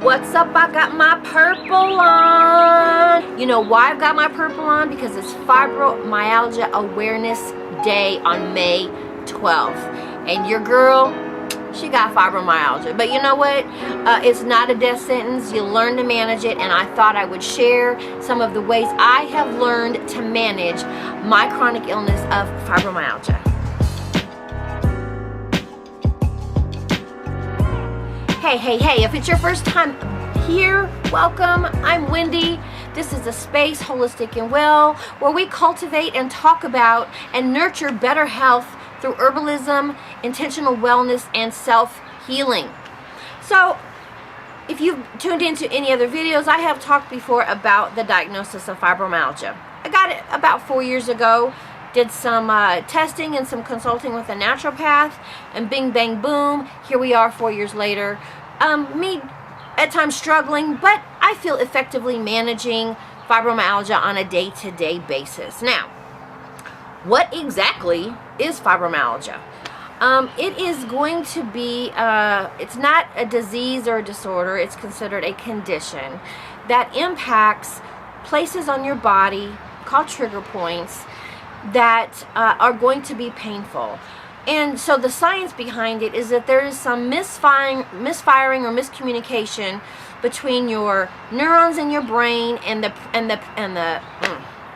What's up? I got my purple on. You know why I've got my purple on? Because it's Fibromyalgia Awareness Day on May 12th. And your girl, she got fibromyalgia. But you know what? It's not a death sentence. You learn to manage it. And I thought I would share some of the ways I have learned to manage my chronic illness of fibromyalgia. Hey, if it's your first time here, welcome. I'm Wendy. This is a space, holistic and well, where we cultivate and talk about and nurture better health through herbalism, intentional wellness, and self-healing. So, if you've tuned into any other videos, I have talked before about the diagnosis of fibromyalgia. I got it about 4 years ago. Did some testing and some consulting with a naturopath, and bing, bang, boom, here we are 4 years later. Me at times struggling, but I feel effectively managing fibromyalgia on a day-to-day basis. Now, what exactly is fibromyalgia? It is going to be, it's not a disease or a disorder, it's considered a condition that impacts places on your body called trigger points that are going to be painful. And so the science behind it is that there is some misfiring or miscommunication between your neurons in your brain and the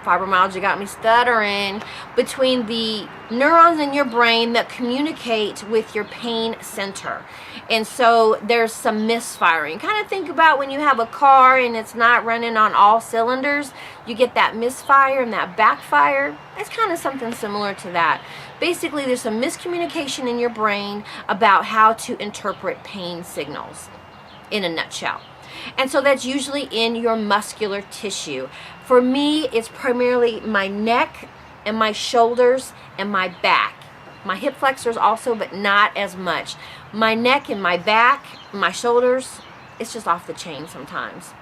fibromyalgia got me stuttering, between the neurons in your brain that communicate with your pain center. And so there's some misfiring. Kind of think about when you have a car and it's not running on all cylinders, you get that misfire and that backfire. It's kind of something similar to that. Basically, there's some miscommunication in your brain about how to interpret pain signals in a nutshell. And so that's usually in your muscular tissue. For me, it's primarily my neck and my shoulders and my back. My hip flexors also, but not as much. My neck and my back, my shoulders, it's just off the chain sometimes.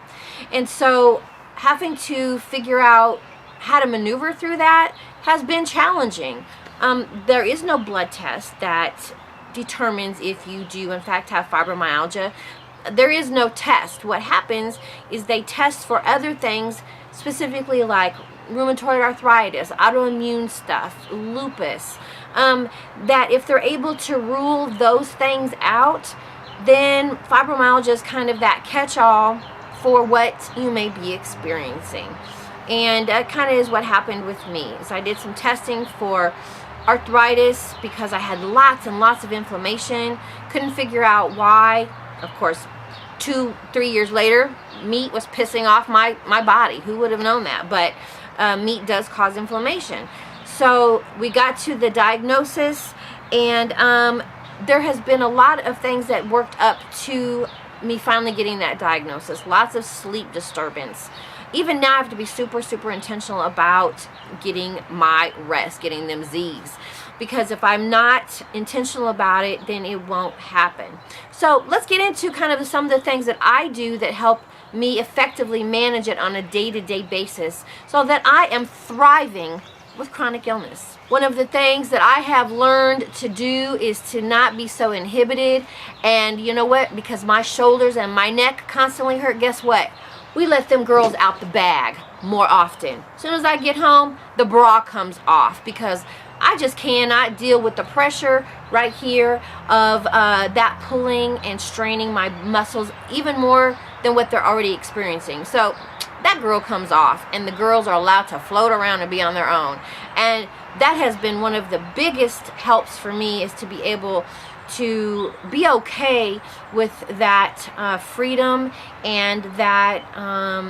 And so having to figure out how to maneuver through that has been challenging. There is no blood test that determines if you do in fact have fibromyalgia. There is no test. What happens is they test for other things, specifically like rheumatoid arthritis, autoimmune stuff, lupus, that if they're able to rule those things out, then fibromyalgia is kind of that catch-all for what you may be experiencing. And that kind of is what happened with me. So I did some testing for arthritis because I had lots and lots of inflammation. Couldn't figure out why. Of course, 2-3 years later, meat was pissing off my body. Who would have known that? But meat does cause inflammation. So we got to the diagnosis, and there has been a lot of things that worked up to me finally getting that diagnosis. Lots of sleep disturbance. Even now I have to be super intentional about getting my rest, getting them Z's. Because if I'm not intentional about it, then it won't happen. So let's get into kind of some of the things that I do that help me effectively manage it on a day-to-day basis so that I am thriving with chronic illness. One of the things that I have learned to do is to not be so inhibited. And you know what? Because my shoulders and my neck constantly hurt, guess what? We let them girls out the bag more often. As soon as I get home, the bra comes off because I just cannot deal with the pressure right here of that pulling and straining my muscles even more than what they're already experiencing. So that girl comes off, and the girls are allowed to float around and be on their own. And that has been one of the biggest helps for me, is to be able to be okay with that freedom and that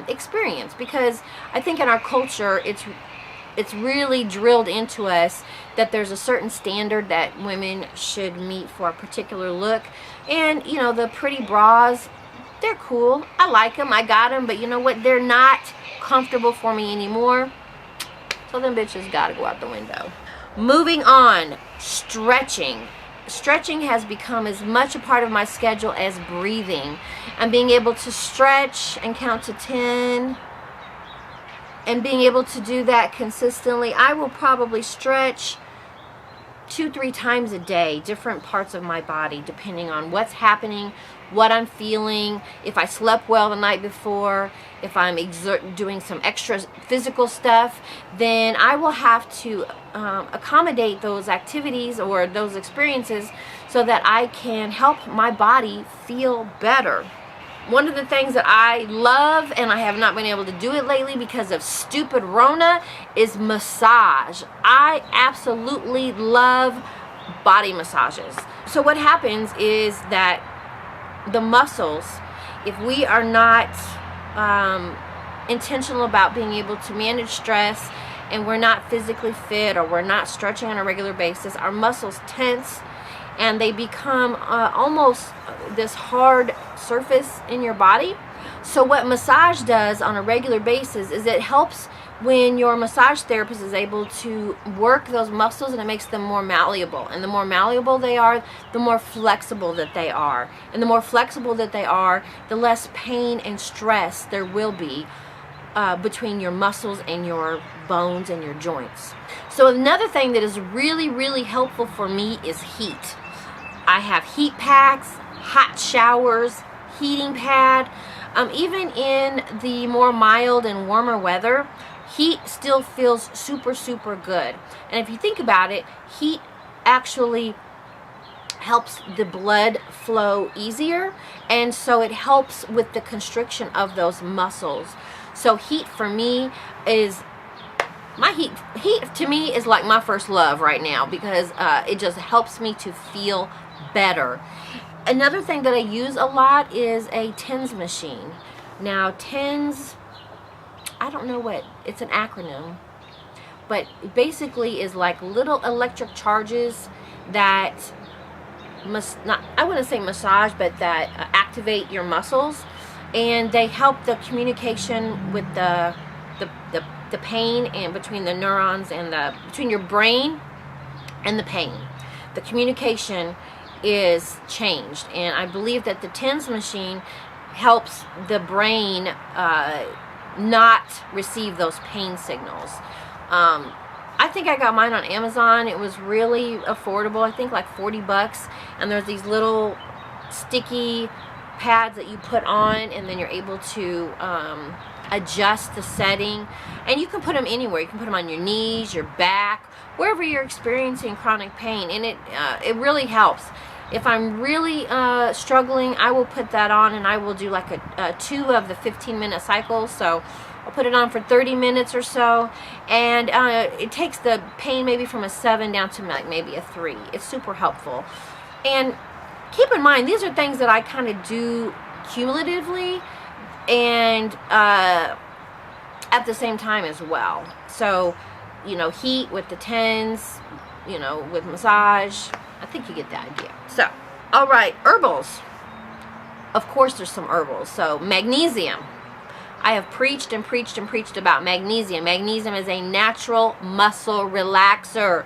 experience. Because I think in our culture, it's really drilled into us that there's a certain standard that women should meet for a particular look. And, you know, the pretty bras, they're cool. I like them. I got them. But you know what? They're not comfortable for me anymore. So them bitches got to go out the window. Moving on, stretching. Stretching has become as much a part of my schedule as breathing. And being able to stretch and count to 10 and being able to do that consistently. I will probably stretch 2-3 times a day, different parts of my body, depending on what's happening, what I'm feeling, if I slept well the night before, if I'm doing some extra physical stuff, then I will have to accommodate those activities or those experiences so that I can help my body feel better. One of the things that I love, and I have not been able to do it lately because of stupid Rona, is massage. I absolutely love body massages. So what happens is that the muscles, if we are not intentional about being able to manage stress, and we're not physically fit, or we're not stretching on a regular basis, our muscles tense and they become almost this hard surface in your body. So what massage does on a regular basis is it helps when your massage therapist is able to work those muscles, and it makes them more malleable. And the more malleable they are, the more flexible that they are. And the more flexible that they are, the less pain and stress there will be between your muscles and your bones and your joints. So another thing that is really, really helpful for me is heat. I have heat packs, hot showers, heating pad. Even in the more mild and warmer weather, heat still feels super, super good. And if you think about it, heat actually helps the blood flow easier, and so it helps with the constriction of those muscles. So heat for me is heat to me is like my first love right now, because it just helps me to feel better. Another thing that I use a lot is a TENS machine. Now TENS, I don't know what, it's an acronym, but basically is like little electric charges that I wouldn't say massage, but that activate your muscles, and they help the communication with the pain and between the neurons and between your brain and the pain. The communication is changed, and I believe that the TENS machine helps the brain not receive those pain signals. I think I got mine on Amazon. It was really affordable. I think like $40, and there's these little sticky pads that you put on, and then you're able to adjust the setting, and you can put them anywhere. You can put them on your knees, your back, wherever you're experiencing chronic pain, and it really helps. If I'm really struggling, I will put that on, and I will do like a 2 of the 15-minute cycles. So I'll put it on for 30 minutes or so, and it takes the pain maybe from a 7 down to like maybe a 3. It's super helpful. And keep in mind, these are things that I kind of do cumulatively and at the same time as well. So, you know, heat with the TENS, you know, with massage. I think you get the idea. So, all right, herbals. Of course, there's some herbals. So, magnesium. I have preached and preached and preached about magnesium. Magnesium is a natural muscle relaxer.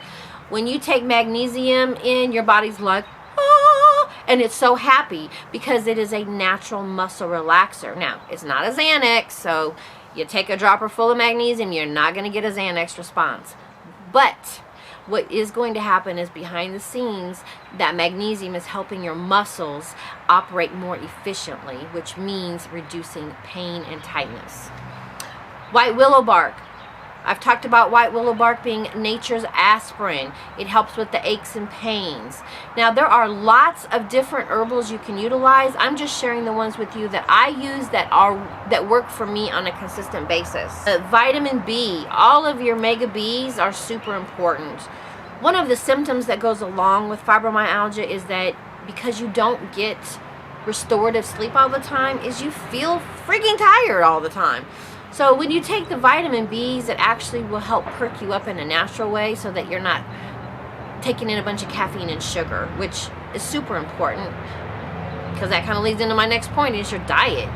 When you take magnesium in, your body's like, ah, and it's so happy because it is a natural muscle relaxer. Now, it's not a Xanax, so you take a dropper full of magnesium, you're not going to get a Xanax response. But what is going to happen is, behind the scenes, that magnesium is helping your muscles operate more efficiently, which means reducing pain and tightness. White willow bark. I've talked about white willow bark being nature's aspirin. It helps with the aches and pains. Now, there are lots of different herbals you can utilize. I'm just sharing the ones with you that I use that work for me on a consistent basis. Vitamin B, all of your mega Bs are super important. One of the symptoms that goes along with fibromyalgia is that because you don't get restorative sleep all the time, is you feel freaking tired all the time. So when you take the vitamin Bs, it actually will help perk you up in a natural way so that you're not taking in a bunch of caffeine and sugar, which is super important, because that kind of leads into my next point, is your diet.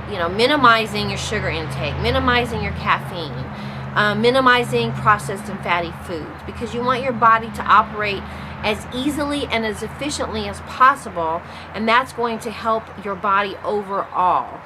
You know, minimizing your sugar intake, minimizing your caffeine, minimizing processed and fatty foods, because you want your body to operate as easily and as efficiently as possible, and that's going to help your body overall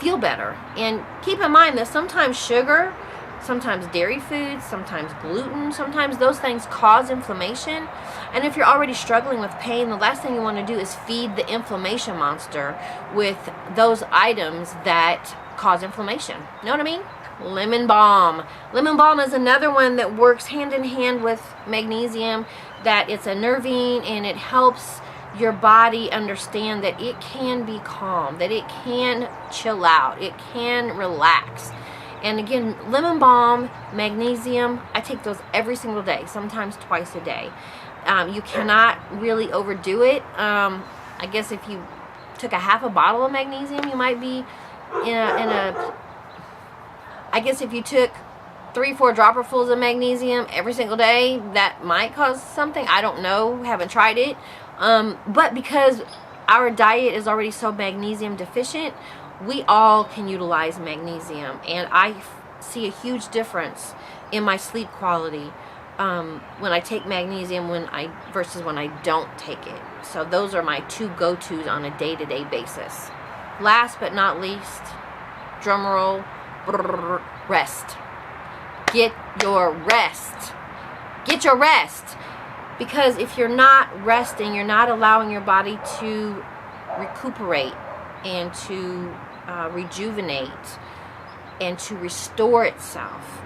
feel better. And keep in mind that sometimes sugar sometimes dairy foods, sometimes gluten, sometimes those things cause inflammation. And if you're already struggling with pain, the last thing you want to do is feed the inflammation monster with those items that cause inflammation. You know what I mean? Lemon balm. Lemon balm is another one that works hand in hand with magnesium, that it's a nervine and it helps your body understand that it can be calm, that it can chill out, it can relax. And again, lemon balm, magnesium, I take those every single day, sometimes twice a day. You cannot really overdo it. I guess if you took a half a bottle of magnesium, you might be I guess if you took 3-4 dropperfuls of magnesium every single day, that might cause something. I don't know, haven't tried it. But because our diet is already so magnesium deficient, we all can utilize magnesium, and I see a huge difference in my sleep quality when I take magnesium versus when I don't take it. So those are my two go-tos on a day-to-day basis. Last but not least, drum roll, rest. Get your rest. Get your rest. Because if you're not resting, you're not allowing your body to recuperate and to rejuvenate and to restore itself.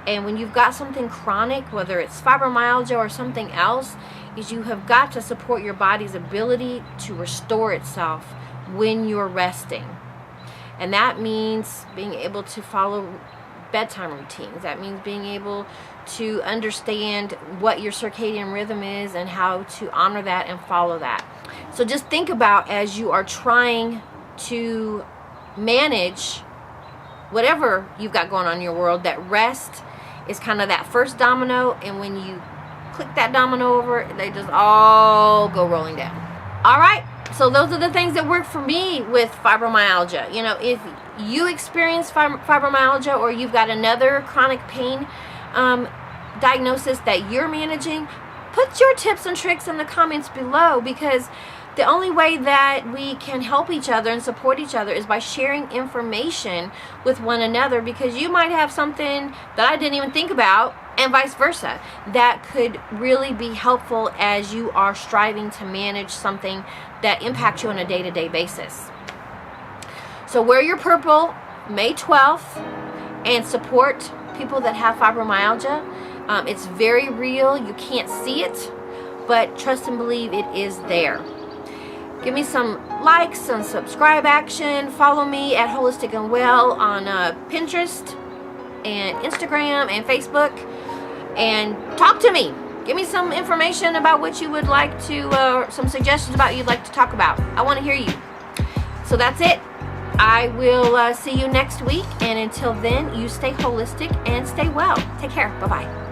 And when you've got something chronic, whether it's fibromyalgia or something else, is you have got to support your body's ability to restore itself when you're resting. And that means being able to follow bedtime routines. That means being able to understand what your circadian rhythm is and how to honor that and follow that. So just think about, as you are trying to manage whatever you've got going on in your world, that rest is kind of that first domino, and when you click that domino over, they just all go rolling down. All right, so those are the things that work for me with fibromyalgia. You know, if you experience fibromyalgia, or you've got another chronic pain diagnosis that you're managing, put your tips and tricks in the comments below, because the only way that we can help each other and support each other is by sharing information with one another, because you might have something that I didn't even think about, and vice versa, that could really be helpful as you are striving to manage something that impacts you on a day-to-day basis. So wear your purple May 12th and support people that have fibromyalgia. It's very real. You can't see it, but trust and believe it is there. Give me some likes and subscribe action. Follow me at Holistic and Well on Pinterest and Instagram and Facebook, and talk to me. Give me some information about what you would like to, some suggestions about you'd like to talk about. I want to hear you. So that's it. I will see you next week, and until then, you stay holistic and stay well. Take care. Bye-bye.